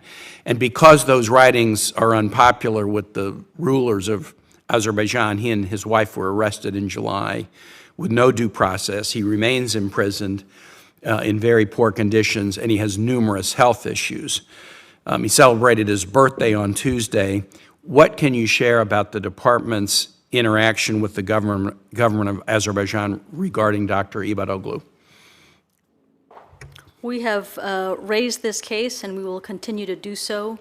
And because those writings are unpopular with the rulers of Azerbaijan, he and his wife were arrested in July with no due process. He remains imprisoned in very poor conditions, and he has numerous health issues. He celebrated his birthday on Tuesday. What can you share about the department's interaction with the government of Azerbaijan regarding Dr. Ibadoglu? We have raised this case, and we will continue to do so.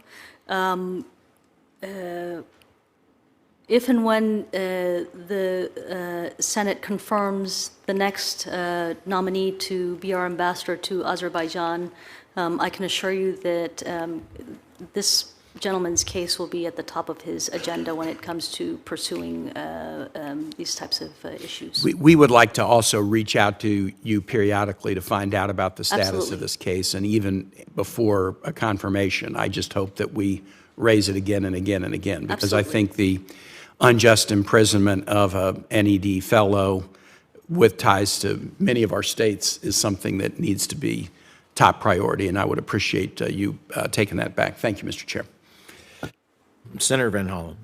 If and when the Senate confirms the next nominee to be our ambassador to Azerbaijan, I can assure you that this gentleman's case will be at the top of his agenda when it comes to pursuing these types of issues. We would like to also reach out to you periodically to find out about the status Absolutely. of this case, and even before a confirmation. I just hope that we raise it again and again and again, because Absolutely. I think the unjust imprisonment of a NED fellow with ties to many of our states is something that needs to be top priority, and I would appreciate you taking that back. Thank you, Mr. Chair. Senator Van Hollen.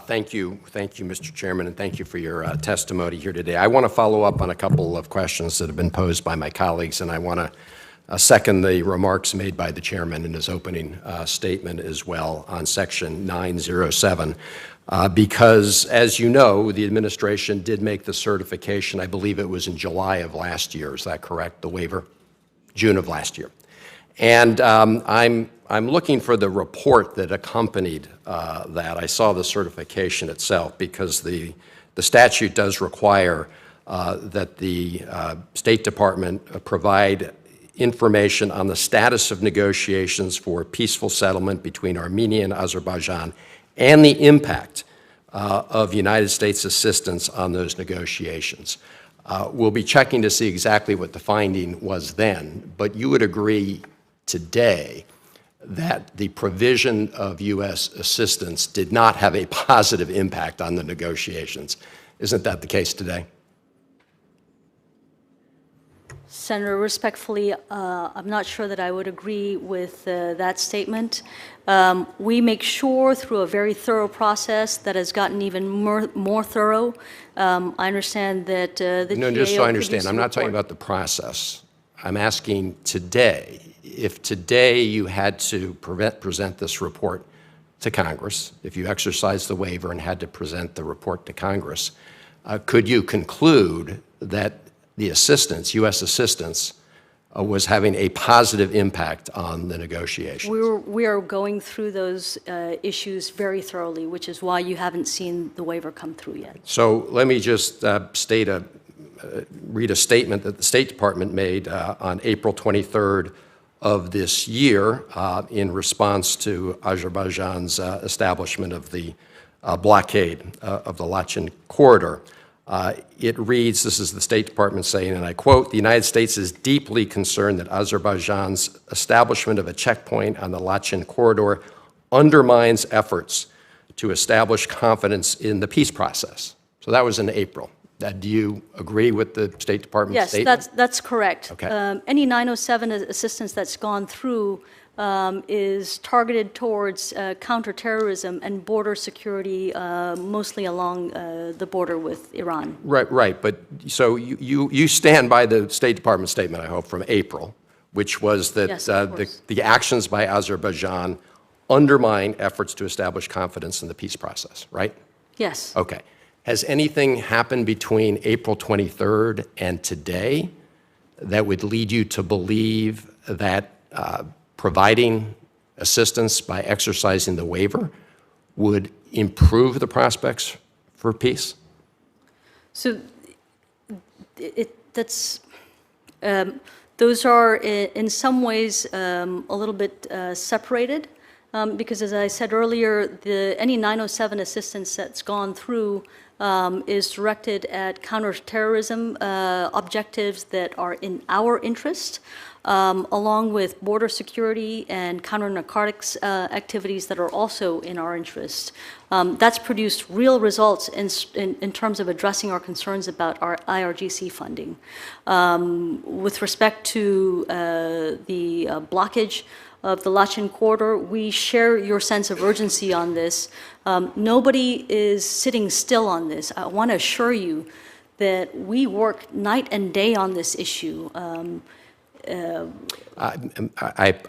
Thank you, Mr. Chairman, and thank you for your testimony here today. I want to follow up on a couple of questions that have been posed by my colleagues, and I want to second the remarks made by the chairman in his opening statement as well on Section 907, because, as you know, the administration did make the certification, I believe it was in July of last year, is that correct, the waiver? June of last year. And I'm looking for the report that accompanied that. I saw the certification itself because the statute does require that the State Department provide information on the status of negotiations for peaceful settlement between Armenia and Azerbaijan and the impact of United States assistance on those negotiations. We'll be checking to see exactly what the finding was then, but you would agree today that the provision of U.S. assistance did not have a positive impact on the negotiations. Isn't that the case today? Senator, respectfully, I'm not sure that I would agree with that statement. We make sure through a very thorough process that has gotten even more thorough. I understand that the No, just so I understand, I'm not talking about the process. I'm asking today, if today you had to present this report to Congress, if you exercised the waiver and had to present the report to Congress, could you conclude that the assistance, U.S. assistance, was having a positive impact on the negotiations? We are going through those issues very thoroughly, which is why you haven't seen the waiver come through yet. So let me just read a statement that the State Department made on April 23rd of this year in response to Azerbaijan's establishment of the blockade of the Lachin corridor. It reads, this is the State Department saying, and I quote, "The United States is deeply concerned that Azerbaijan's establishment of a checkpoint on the Lachin corridor undermines efforts to establish confidence in the peace process." So that was in April. Do you agree with the State Department statement? Yes, that's correct. Okay. Any 907 assistance that's gone through is targeted towards counterterrorism and border security, mostly along the border with Iran. Right. But so you stand by the State Department statement, I hope, from April, which was that Yes, the actions by Azerbaijan undermine efforts to establish confidence in the peace process, right? Yes. Okay. Has anything happened between April 23rd and today that would lead you to believe that providing assistance by exercising the waiver would improve the prospects for peace? So those are in some ways a little bit separated because, as I said earlier, any 907 assistance that's gone through is directed at counterterrorism objectives that are in our interest, along with border security and counter-narcotics activities that are also in our interest. That's produced real results in terms of addressing our concerns about our IRGC funding. With respect to the blockage of the Lachin corridor, we share your sense of urgency on this. Nobody is sitting still on this. I want to assure you that we work night and day on this issue. I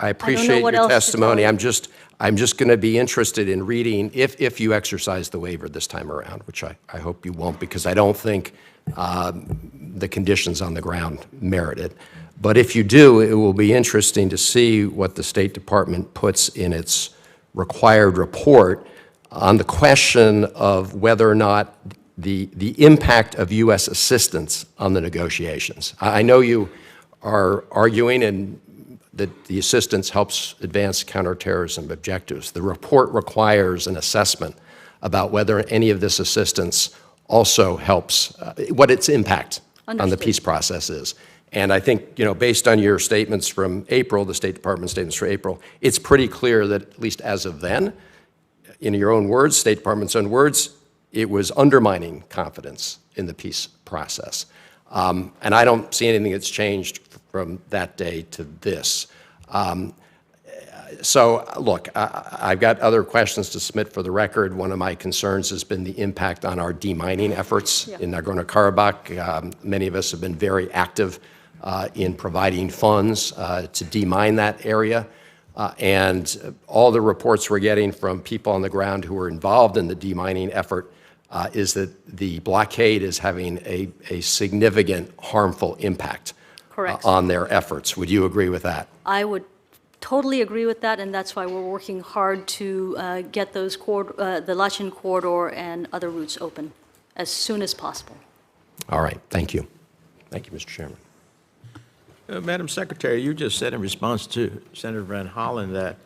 appreciate your testimony. I'm just going to be interested in reading, if you exercise the waiver this time around, which I hope you won't, because I don't think the conditions on the ground merit it. But if you do, it will be interesting to see what the State Department puts in its required report on the question of whether or not the impact of U.S. assistance on the negotiations. I know you are arguing that the assistance helps advance counterterrorism objectives. The report requires an assessment about whether any of this assistance also helps, what its impact on the peace process is. And I think, based on your statements from April, the State Department statements for April, it's pretty clear that, at least as of then, in your own words, State Department's own words, it was undermining confidence in the peace process. And I don't see anything that's changed from that day to this. So, look, I've got other questions to submit for the record. One of my concerns has been the impact on our demining efforts in Nagorno-Karabakh. Many of us have been very active in providing funds to demine that area. And all the reports we're getting from people on the ground who are involved in the demining effort is that the blockade is having a significant harmful impact on their efforts. Would you agree with that? I would totally agree with that, and that's why we're working hard to get those the Lachin corridor and other routes open as soon as possible. All right, thank you. Thank you, Mr. Chairman. Madam Secretary, you just said in response to Senator Van Hollen that,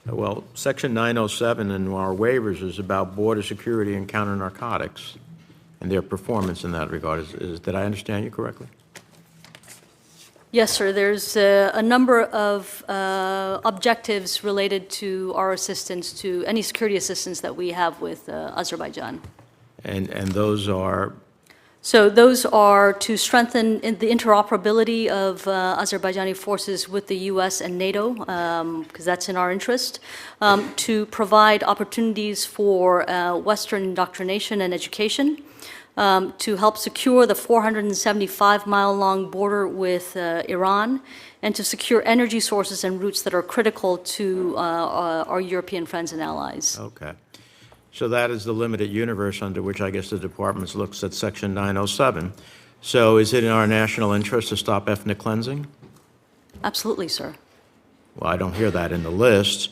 well, Section 907 in our waivers is about border security and counter-narcotics and their performance in that regard. Did I understand you correctly? Yes, sir. There's a number of objectives related to our assistance, to any security assistance that we have with Azerbaijan. And those are? So those are to strengthen the interoperability of Azerbaijani forces with the U.S. and NATO, because that's in our interest, to provide opportunities for Western indoctrination and education, to help secure the 475-mile-long border with Iran, and to secure energy sources and routes that are critical to our European friends and allies. Okay. So that is the limited universe under which I guess the department looks at Section 907. So is it in our national interest to stop ethnic cleansing? Absolutely, sir. Well, I don't hear that in the list,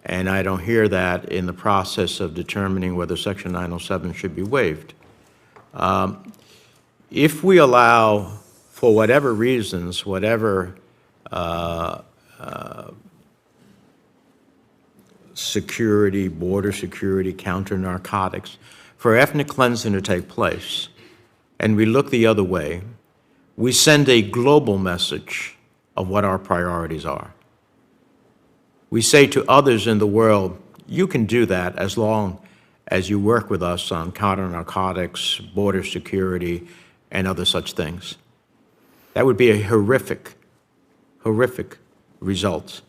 and I don't hear that in the process of determining whether Section 907 should be waived. If we allow, for whatever reasons, whatever security, border security, counter-narcotics, for ethnic cleansing to take place, and we look the other way, we send a global message of what our priorities are. We say to others in the world, you can do that as long as you work with us on counter-narcotics, border security, and other such things. That would be a horrific, horrific result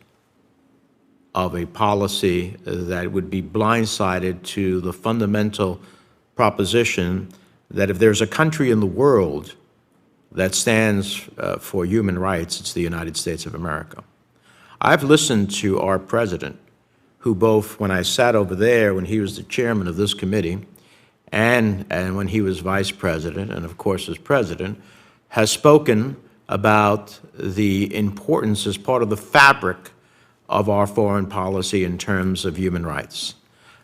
of a policy that would be blindsided to the fundamental proposition that if there's a country in the world that stands for human rights, it's the United States of America. I've listened to our president, who both when I sat over there, when he was the chairman of this committee, and when he was vice president, and of course as president, has spoken about the importance as part of the fabric of our foreign policy in terms of human rights.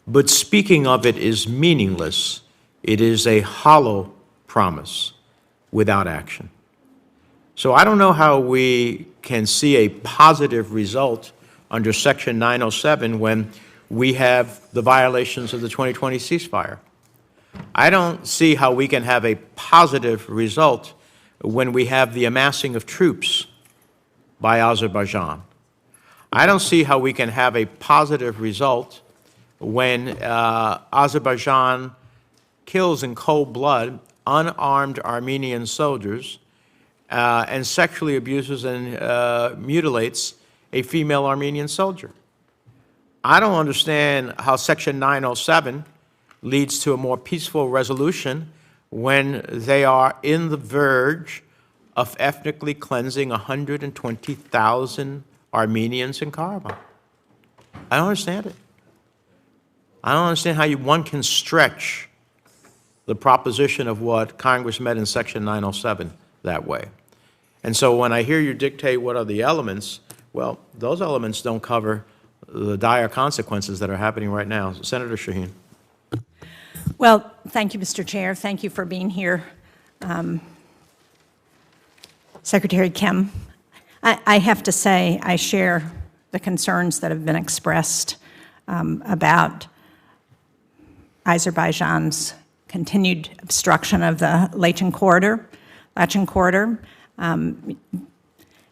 But speaking of it is meaningless. It is a hollow promise without action. So I don't know how we can see a positive result under Section 907 when we have the violations of the 2020 ceasefire. I don't see how we can have a positive result when we have the amassing of troops by Azerbaijan. I don't see how we can have a positive result when Azerbaijan kills in cold blood unarmed Armenian soldiers and sexually abuses and mutilates a female Armenian soldier. I don't understand how Section 907 leads to a more peaceful resolution when they are in the verge of ethnically cleansing 120,000 Armenians in Ğarabağ. I don't understand it. I don't understand how one can stretch the proposition of what Congress meant in Section 907 that way. And so when I hear you dictate what are the elements, well, those elements don't cover the dire consequences that are happening right now. Senator Shaheen. Well, thank you, Mr. Chair. Thank you for being here. Secretary Kim, I have to say I share the concerns that have been expressed about Azerbaijan's continued obstruction of the Lachin corridor.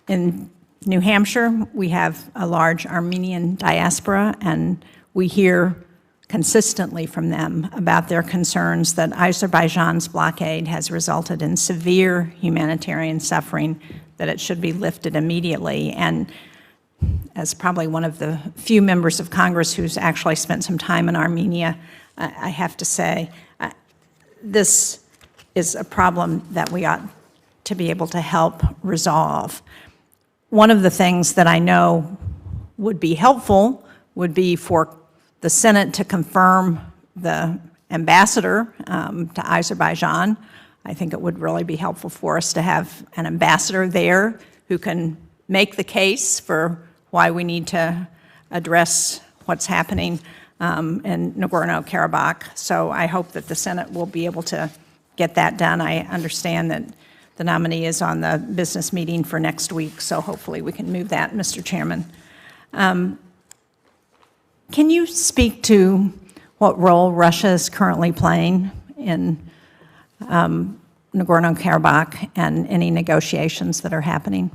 In New Hampshire, we have a large Armenian diaspora, and we hear consistently from them about their concerns that Azerbaijan's blockade has resulted in severe humanitarian suffering, that it should be lifted immediately. And as probably one of the few members of Congress who's actually spent some time in Armenia, I have to say, this is a problem that we ought to be able to help resolve. One of the things that I know would be helpful would be for the Senate to confirm the ambassador to Azerbaijan. I think it would really be helpful for us to have an ambassador there who can make the case for why we need to address what's happening in Nagorno-Karabakh. So I hope that the Senate will be able to get that done. I understand that the nominee is on the business meeting for next week, so hopefully we can move that, Mr. Chairman. Can you speak to what role Russia is currently playing in Nagorno-Karabakh and any negotiations that are happening?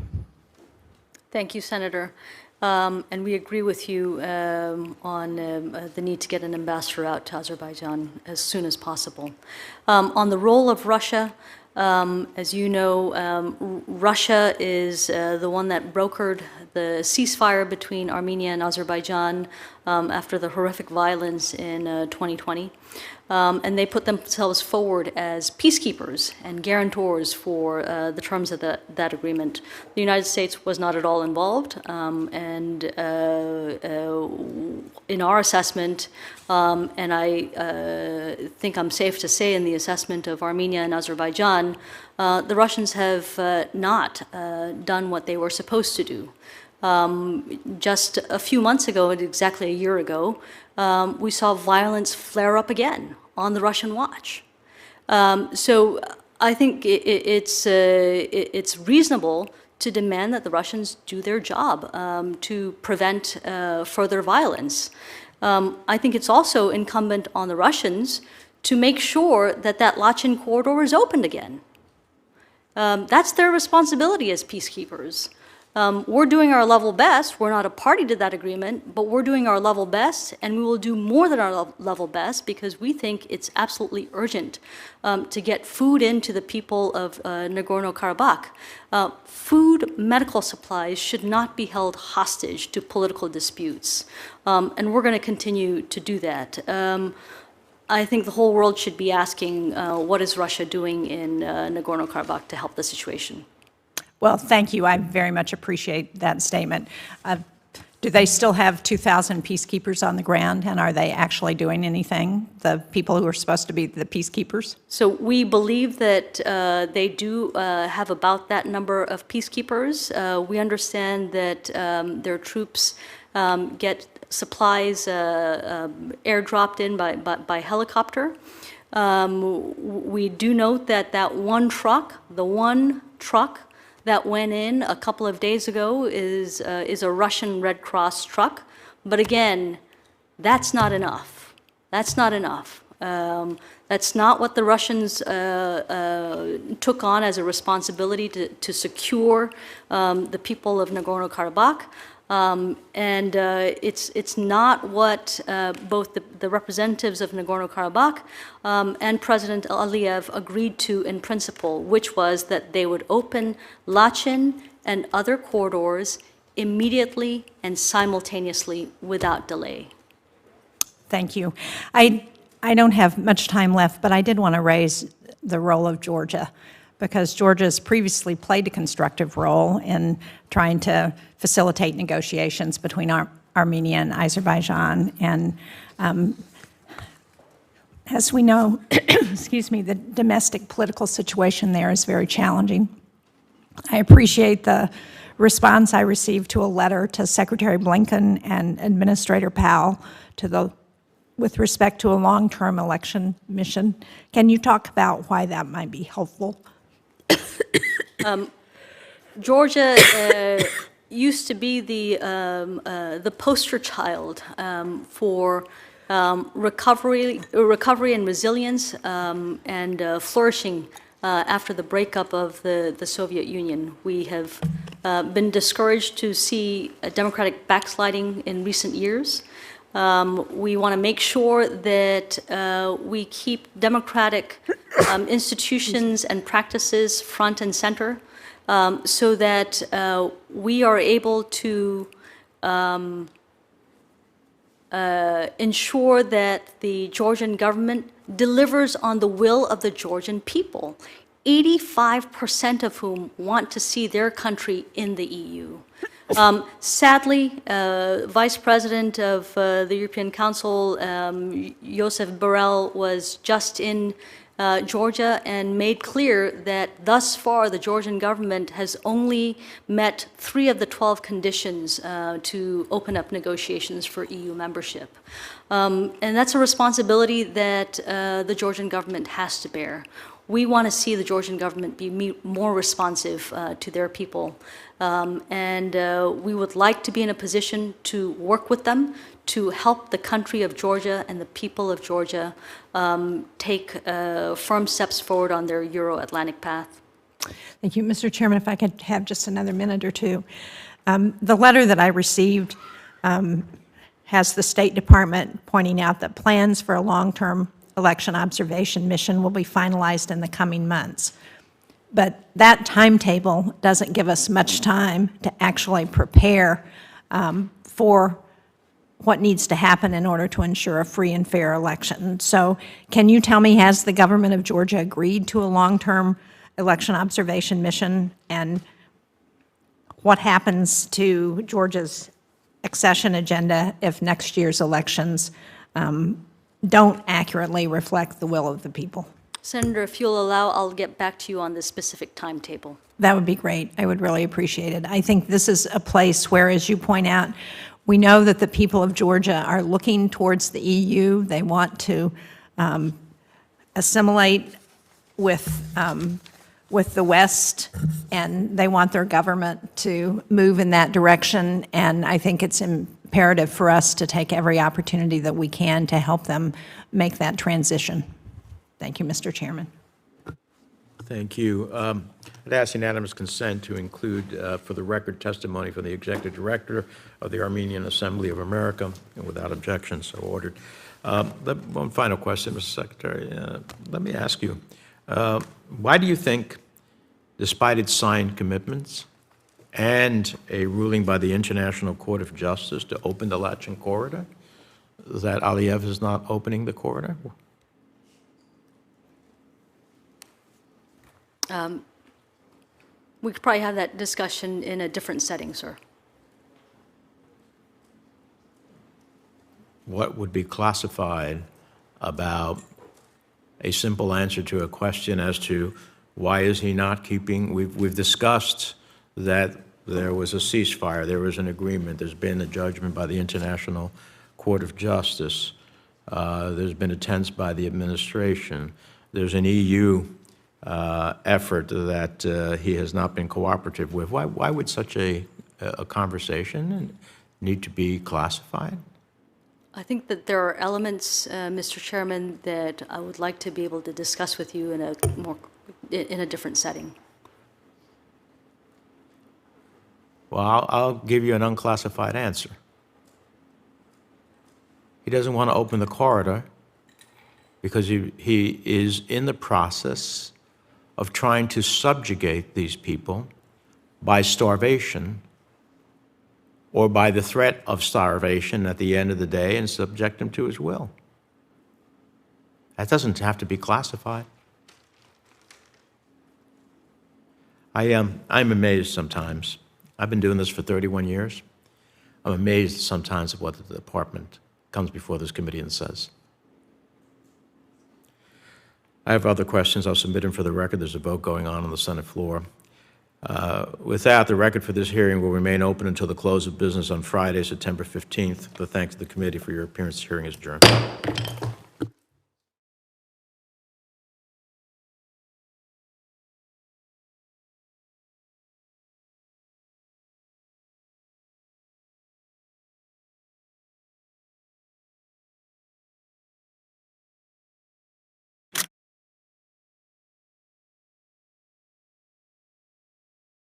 Thank you, Senator. And we agree with you on the need to get an ambassador out to Azerbaijan as soon as possible. On the role of Russia, as you know, Russia is the one that brokered the ceasefire between Armenia and Azerbaijan after the horrific violence in 2020. And they put themselves forward as peacekeepers and guarantors for the terms of that agreement. The United States was not at all involved, and in our assessment, and I think I'm safe to say in the assessment of Armenia and Azerbaijan, the Russians have not done what they were supposed to do. Just a few months ago, exactly a year ago, we saw violence flare up again on the Russian watch. So I think it's reasonable to demand that the Russians do their job to prevent further violence. I think it's also incumbent on the Russians to make sure that Lachin corridor is opened again. That's their responsibility as peacekeepers. We're doing our level best. We're not a party to that agreement, but we're doing our level best, and we will do more than our level best because we think it's absolutely urgent to get food into the people of Nagorno-Karabakh. Food, medical supplies should not be held hostage to political disputes, and we're going to continue to do that. I think the whole world should be asking what is Russia doing in Nagorno-Karabakh to help the situation. Well, thank you. I very much appreciate that statement. Do they still have 2,000 peacekeepers on the ground, and are they actually doing anything, the people who are supposed to be the peacekeepers? So we believe that they do have about that number of peacekeepers. We understand that their troops get supplies airdropped in by helicopter. We do note that the one truck that went in a couple of days ago is a Russian Red Cross truck. But again, that's not enough. That's not enough. That's not what the Russians took on as a responsibility to secure the people of Nagorno-Karabakh. And it's not what both the representatives of Nagorno-Karabakh and President Aliyev agreed to in principle, which was that they would open Lachin and other corridors immediately and simultaneously without delay. Thank you. I don't have much time left, but I did want to raise the role of Georgia, because Georgia has previously played a constructive role in trying to facilitate negotiations between Armenia and Azerbaijan. And as we know, excuse me, the domestic political situation there is very challenging. I appreciate the response I received to a letter to Secretary Blinken and Administrator Powell with respect to a long-term election mission. Can you talk about why that might be helpful? Georgia used to be the poster child for recovery and resilience and flourishing after the breakup of the Soviet Union. We have been discouraged to see a democratic backsliding in recent years. We want to make sure that we keep democratic institutions and practices front and center so that we are able to ensure that the Georgian government delivers on the will of the Georgian people 85% of whom want to see their country in the EU. Sadly, Vice President of the European Council, Joseph Borrell, was just in Georgia and made clear that thus far the Georgian government has only met 3 of the 12 conditions to open up negotiations for EU membership. And that's a responsibility that the Georgian government has to bear. We want to see the Georgian government be more responsive to their people. And we would like to be in a position to work with them to help the country of Georgia and the people of Georgia take firm steps forward on their Euro-Atlantic path. Thank you. Mr. Chairman, if I could have just another minute or two. The letter that I received has the State Department pointing out that plans for a long-term election observation mission will be finalized in the coming months. But that timetable doesn't give us much time to actually prepare for what needs to happen in order to ensure a free and fair election. So can you tell me, has the government of Georgia agreed to a long-term election observation mission, and what happens to Georgia's accession agenda if next year's elections don't accurately reflect the will of the people? Senator, if you'll allow, I'll get back to you on the specific timetable. That would be great. I would really appreciate it. I think this is a place where, as you point out, we know that the people of Georgia are looking towards the EU. They want to assimilate with the West, and they want their government to move in that direction. And I think it's imperative for us to take every opportunity that we can to help them make that transition. Thank you, Mr. Chairman. Thank you. I'd ask unanimous consent to include, for the record, testimony from the Executive Director of the Armenian Assembly of America, and without objection, so ordered. One final question, Mr. Secretary. Let me ask you, why do you think, despite its signed commitments and a ruling by the International Court of Justice to open the Lachin corridor, that Aliyev is not opening the corridor? We could probably have that discussion in a different setting, sir. What would be classified about a simple answer to a question as to why is he not keeping? We've discussed that there was a ceasefire, there was an agreement, there's been a judgment by the International Court of Justice, there's been attempts by the administration, there's an EU effort that he has not been cooperative with. Why would such a conversation need to be classified? I think that there are elements, Mr. Chairman, that I would like to be able to discuss with you in a different setting. Well, I'll give you an unclassified answer. He doesn't want to open the corridor because he is in the process of trying to subjugate these people by starvation or by the threat of starvation at the end of the day and subject them to his will. That doesn't have to be classified. I'm amazed sometimes. I've been doing this for 31 years. I'm amazed sometimes at what the department comes before this committee and says. I have other questions. I'll submit them for the record. There's a vote going on the Senate floor. With that, the record for this hearing will remain open until the close of business on Friday, September 15th. But thanks to the committee for your appearance. This hearing is adjourned.